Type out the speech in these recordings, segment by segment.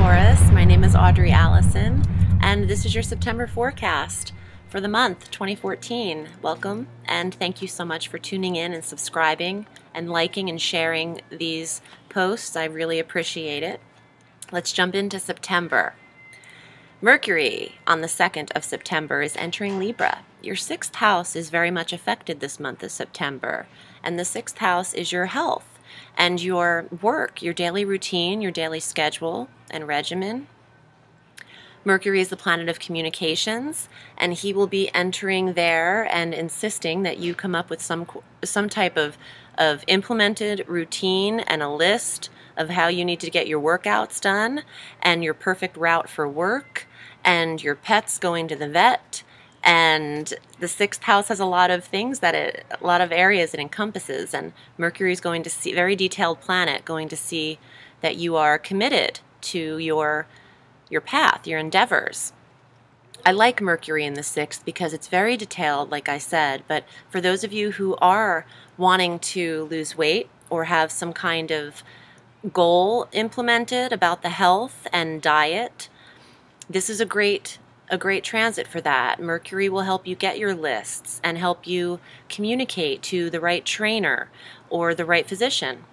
Taurus. My name is Audrey Alison, and this is your September forecast for the month 2014. Welcome, and thank you so much for tuning in and subscribing and liking and sharing these posts. I really appreciate it. Let's jump into September. Mercury on the 2nd of September is entering Libra. Your 6th house is very much affected this month of September, and the 6th house is your health and your work, your daily routine, your daily schedule and regimen. Mercury is the planet of communications, and he will be entering there and insisting that you come up with some type of implemented routine and a list of how you need to get your workouts done and your perfect route for work and your pets going to the vet. And the 6th house has a lot of things a lot of areas it encompasses, and Mercury is going to see, very detailed planet, going to see that you are committed to your path, your endeavors. I like Mercury in the 6th because it's very detailed, like I said, but for those of you who are wanting to lose weight or have some kind of goal implemented about the health and diet, this is a great transit for that. Mercury will help you get your lists and help you communicate to the right trainer or the right physician.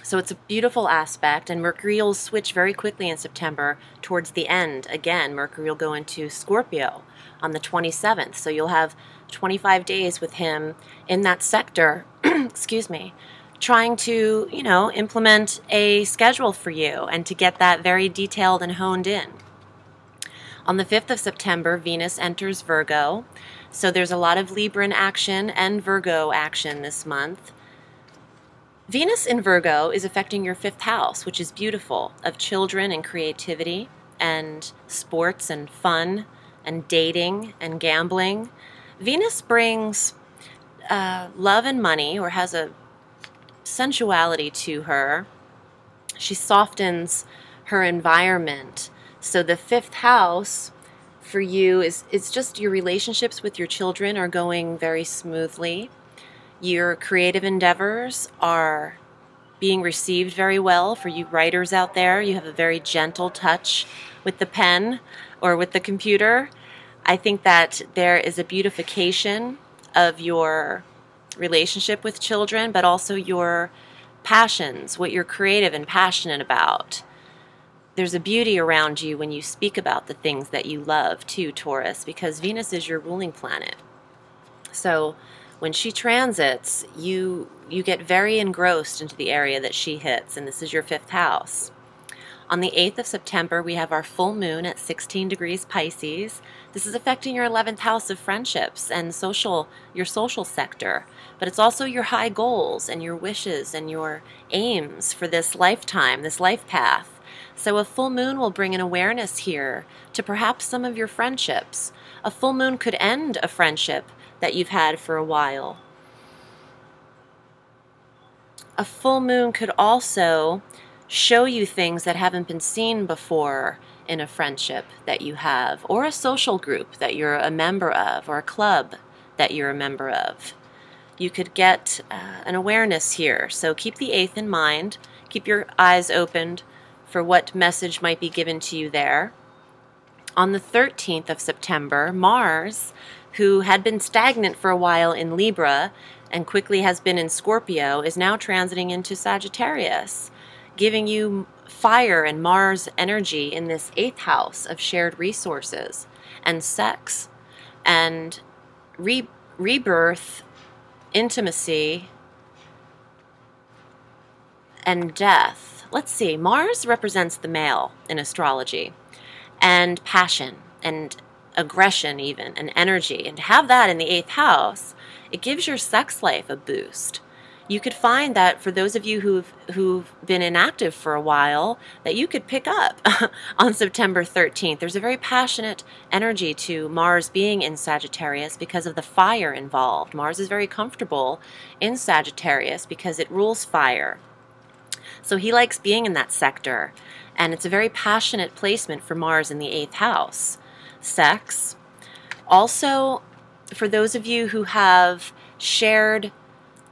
So it's a beautiful aspect, and Mercury will switch very quickly in September towards the end. Again, Mercury will go into Scorpio on the 27th, so you'll have 25 days with him in that sector, excuse me, trying to, implement a schedule for you and to get that very detailed and honed in. On the 5th of September, Venus enters Virgo, so there's a lot of Libran action and Virgo action this month. Venus in Virgo is affecting your 5th house, which is beautiful, of children and creativity and sports and fun and dating and gambling. Venus brings love and money, or has a sensuality to her. She softens her environment. So the 5th house for you is just your relationships with your children are going very smoothly. Your creative endeavors are being received very well. For you writers out there, you have a very gentle touch with the pen or with the computer. I think that there is a beautification of your relationship with children, but also your passions, what you're creative and passionate about. There's a beauty around you when you speak about the things that you love too, Taurus, because Venus is your ruling planet. So when she transits, you get very engrossed into the area that she hits, and this is your 5th house. On the 8th of September, we have our full moon at 16 degrees Pisces. This is affecting your 11th house of friendships and your social sector, but it's also your high goals and your wishes and your aims for this lifetime, this life path. So a full moon will bring an awareness here to perhaps some of your friendships. A full moon could end a friendship that you've had for a while. A full moon could also show you things that haven't been seen before in a friendship that you have, or a social group that you're a member of, or a club that you're a member of. You could get an awareness here. So keep the 8th in mind. Keep your eyes opened for what message might be given to you there. On the 13th of September, Mars, who had been stagnant for a while in Libra and quickly has been in Scorpio, is now transiting into Sagittarius, giving you fire and Mars energy in this 8th house of shared resources and sex and rebirth, intimacy, and death. Let's see, Mars represents the male in astrology, and passion and aggression even, and energy, and to have that in the 8th house, it gives your sex life a boost. You could find that for those of you who've been inactive for a while, that you could pick up on September 13th. There's a very passionate energy to Mars being in Sagittarius because of the fire involved. Mars is very comfortable in Sagittarius because it rules fire. So he likes being in that sector, and it's a very passionate placement for Mars in the 8th house. Sex. Also, for those of you who have shared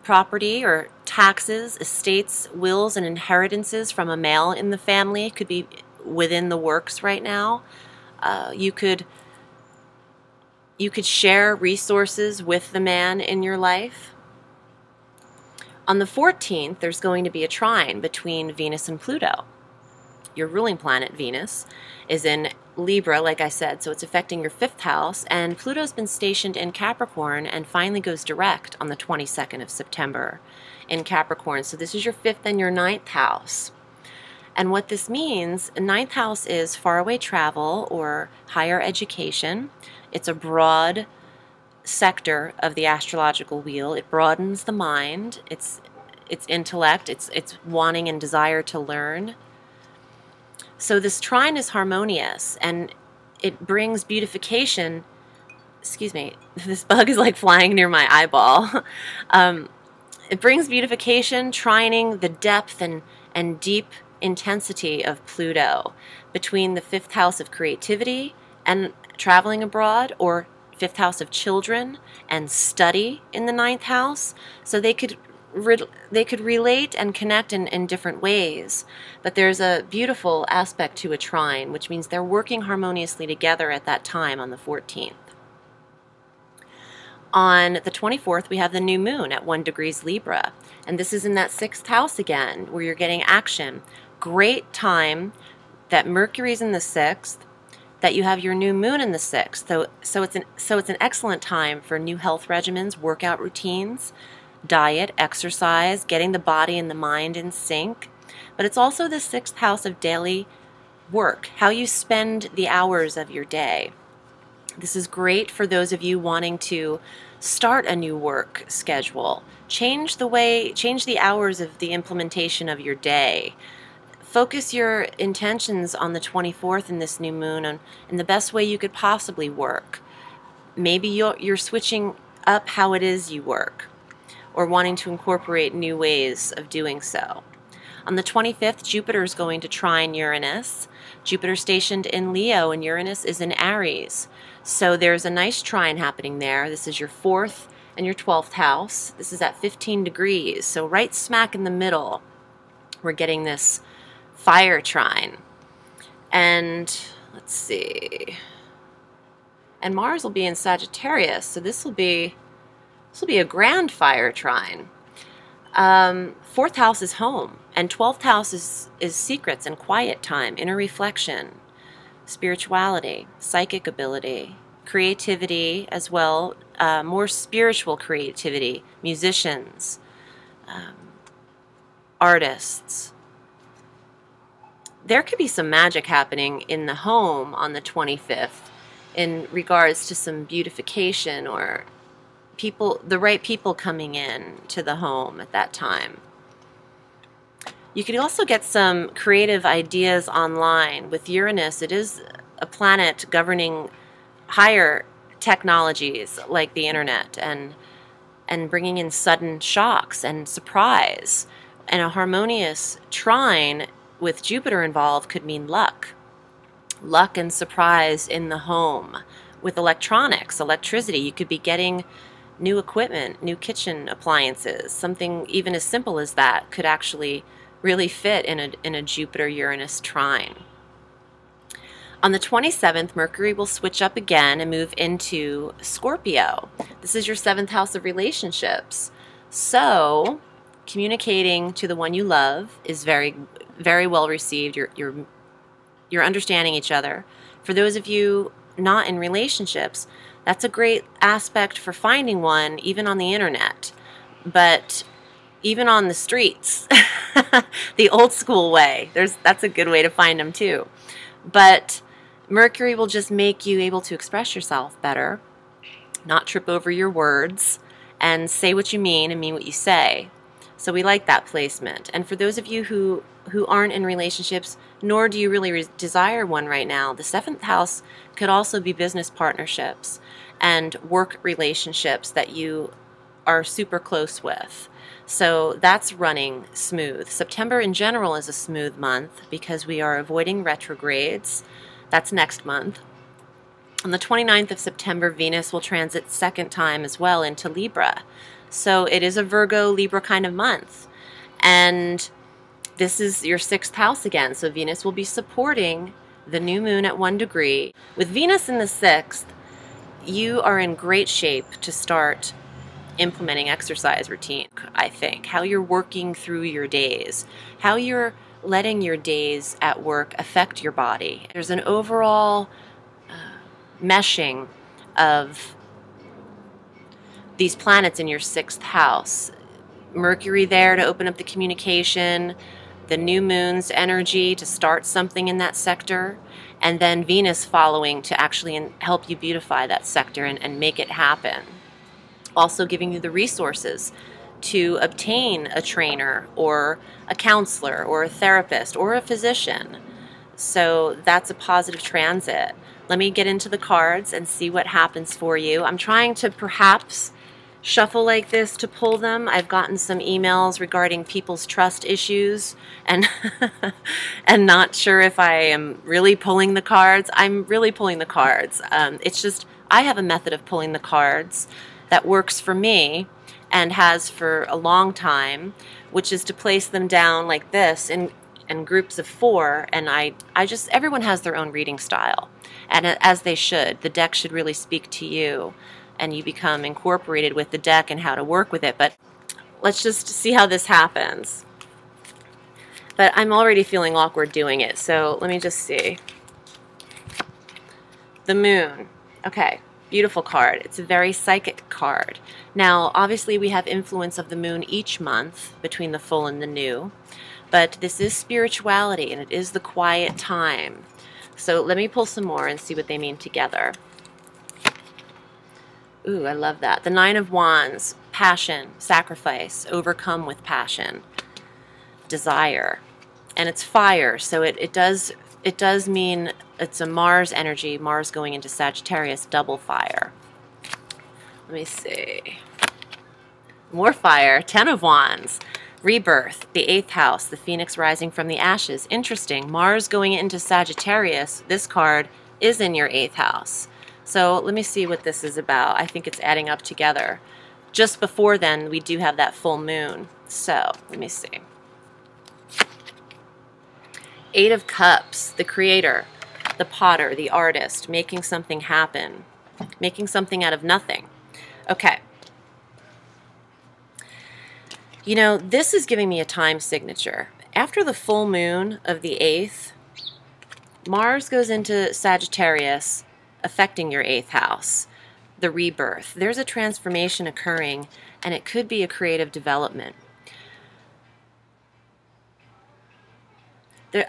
property or taxes, estates, wills, and inheritances from a male in the family, could be within the works right now. You could share resources with the man in your life. On the 14th, there's going to be a trine between Venus and Pluto. Your ruling planet, Venus, is in Libra, like I said, so it's affecting your 5th house, and Pluto's been stationed in Capricorn and finally goes direct on the 22nd of September in Capricorn. So this is your 5th and your 9th house. And what this means, the 9th house is faraway travel or higher education. It's a broad sector of the astrological wheel. It broadens the mind, it's intellect, it's wanting and desire to learn. So this trine is harmonious, and it brings beautification. Excuse me, this bug is like flying near my eyeball. It brings beautification, trining the depth and deep intensity of Pluto between the 5th house of creativity and traveling abroad, or 5th house of children and study in the 9th house. So they could relate and connect in different ways, but there's a beautiful aspect to a trine, which means they're working harmoniously together at that time on the 14th. On the 24th, we have the new moon at 1 degrees Libra, and this is in that 6th house again, where you're getting action. Great time that Mercury's in the 6th, that you have your new moon in the 6th. So it's an excellent time for new health regimens, workout routines, diet, exercise, getting the body and the mind in sync. But it's also the 6th house of daily work, how you spend the hours of your day. This is great for those of you wanting to start a new work schedule. Change the hours of the implementation of your day. Focus your intentions on the 24th in this new moon in the best way you could possibly work. Maybe you're switching up how it is you work, or wanting to incorporate new ways of doing so. On the 25th, Jupiter is going to trine Uranus. Jupiter stationed in Leo, and Uranus is in Aries. So there's a nice trine happening there. This is your 4th and your 12th house. This is at 15 degrees, so right smack in the middle, we're getting this fire trine. And let's see. And Mars will be in Sagittarius, so this will be a grand fire trine. 4th house is home, and 12th house is secrets and quiet time, inner reflection, spirituality, psychic ability, creativity as well, more spiritual creativity, musicians, artists. There could be some magic happening in the home on the 25th in regards to some beautification or the right people coming in to the home at that time. You could also get some creative ideas online. With Uranus, it is a planet governing higher technologies like the internet and bringing in sudden shocks and surprise. And a harmonious trine with Jupiter involved could mean luck and surprise in the home. With electronics, electricity, you could be getting new equipment, new kitchen appliances. Something even as simple as that could actually really fit in a Jupiter-Uranus trine. On the 27th, Mercury will switch up again and move into Scorpio. This is your 7th house of relationships. So communicating to the one you love is very, very well received. You're understanding each other. For those of you not in relationships, that's a great aspect for finding one, even on the internet, but even on the streets, the old school way. That's a good way to find them too. But Mercury will just make you able to express yourself better, not trip over your words, and say what you mean and mean what you say. So we like that placement. And for those of you who aren't in relationships, nor do you really desire one right now, the 7th house could also be business partnerships and work relationships that you are super close with. So that's running smooth. September in general is a smooth month because we are avoiding retrogrades. That's next month. On the 29th of September, Venus will transit 2nd time as well into Libra. So it is a Virgo-Libra kind of month. And this is your 6th house again. So Venus will be supporting the new moon at 1 degree. With Venus in the 6th, you are in great shape to start implementing exercise routine, I think. How you're working through your days, how you're letting your days at work affect your body. There's an overall meshing of these planets in your 6th house. Mercury there to open up the communication, the new moon's energy to start something in that sector, and then Venus following to actually help you beautify that sector and make it happen. Also giving you the resources to obtain a trainer or a counselor or a therapist or a physician. So that's a positive transit. Let me get into the cards and see what happens for you. I'm trying to perhaps shuffle like this to pull them. I've gotten some emails regarding people's trust issues and and not sure if I am really pulling the cards. I'm really pulling the cards. It's just I have a method of pulling the cards that works for me and has for a long time, which is to place them down like this in groups of 4, and I just, everyone has their own reading style, and as they should. The deck should really speak to you, and you become incorporated with the deck and how to work with it. But let's just see how this happens. But I'm already feeling awkward doing it, so let me just see. The moon. Okay, beautiful card. It's a very psychic card. Now, obviously we have influence of the moon each month between the full and the new, but this is spirituality and it is the quiet time. So let me pull some more and see what they mean together. Ooh, I love that. The 9 of Wands, passion, sacrifice, overcome with passion, desire. And it's fire, so it does mean it's a Mars energy, Mars going into Sagittarius, double fire. Let me see. More fire, 10 of Wands, rebirth, the 8th house, the phoenix rising from the ashes. Interesting, Mars going into Sagittarius, this card is in your 8th house. So let me see what this is about. I think it's adding up together. Just before then, we do have that full moon. So let me see. 8 of Cups, the creator, the potter, the artist, making something happen, making something out of nothing. Okay. You know, this is giving me a time signature. After the full moon of the 8th, Mars goes into Sagittarius, affecting your 8th house, the rebirth. There's a transformation occurring, and it could be a creative development.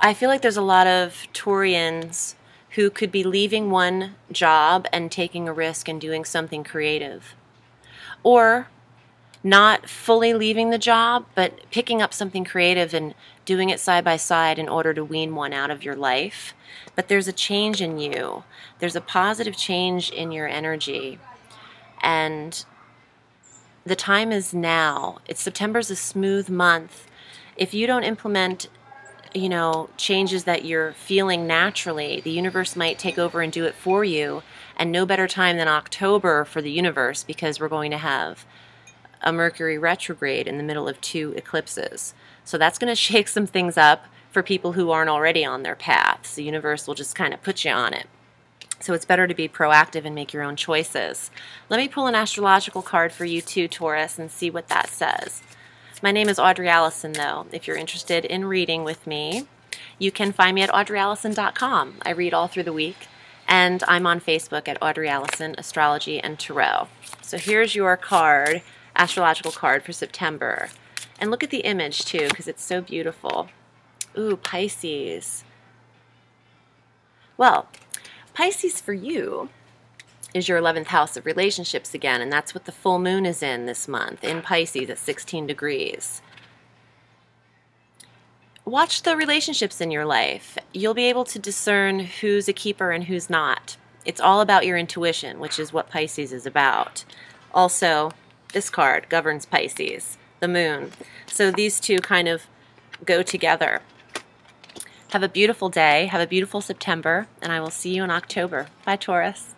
I feel like there's a lot of Taurians who could be leaving one job and taking a risk and doing something creative. Or not fully leaving the job, but picking up something creative and doing it side by side in order to wean one out of your life. But there's a change in you. There's a positive change in your energy. And the time is now. September's a smooth month. If you don't implement, you know, changes that you're feeling naturally, the universe might take over and do it for you. And no better time than October for the universe, because we're going to have a Mercury retrograde in the middle of 2 eclipses. So that's going to shake some things up for people who aren't already on their path. The universe will just kind of put you on it. So it's better to be proactive and make your own choices. Let me pull an astrological card for you too, Taurus, and see what that says. My name is Audrey Alison, though. If you're interested in reading with me, you can find me at audreyallison.com. I read all through the week, and I'm on Facebook at Audrey Allison, Astrology and Tarot. So here's your card, astrological card for September. And look at the image, too, because it's so beautiful. Ooh, Pisces. Well, Pisces for you is your 11th house of relationships again, and that's what the full moon is in this month, in Pisces at 16 degrees. Watch the relationships in your life. You'll be able to discern who's a keeper and who's not. It's all about your intuition, which is what Pisces is about. Also, this card governs Pisces, the moon. So these two kind of go together. Have a beautiful day. Have a beautiful September, and I will see you in October. Bye, Taurus.